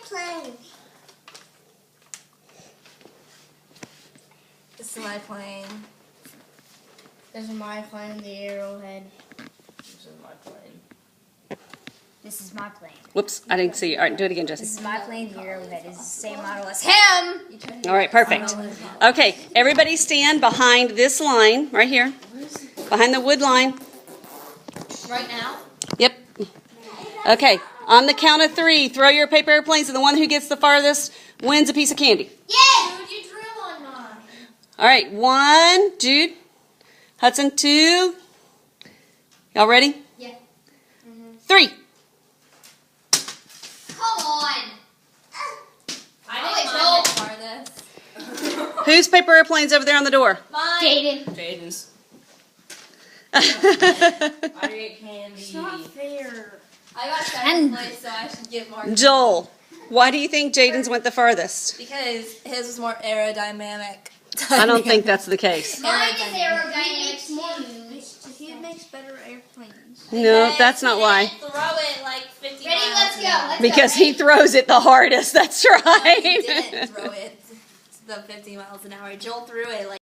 plane. This is my plane. This is my plane, the arrowhead. This is my plane. This is my plane. Whoops, I didn't see you. All right, do it again, This Jesse. is my plane, the arrowhead is the same model as him! All right, perfect. Okay, everybody stand behind this line right here. Behind the wood line. Right now? Yep. Okay, on the count of 3, throw your paper airplanes, and the one who gets the farthest wins a piece of candy. Yeah, dude, you drew on mine. All right, 1, Jude, Hudson, 2. Y'all ready? Yeah. 3. Come on. I didn't mind it farthest. Whose paper airplanes over there on the door? Mine. Jaden. Jaden's. I get candy. It's not fair. I got second place, so I should get more. Joel, why do you think Jaden's went the farthest? Because his was more aerodynamic. I don't think that's the case. Mine is aerodynamic He makes better airplanes. No, that's not why. Throw it like 50 Ready, miles let's an go. hour. Let's Because go. he throws it the hardest, that's No, he right. didn't throw it the 50 miles an hour. Joel threw it like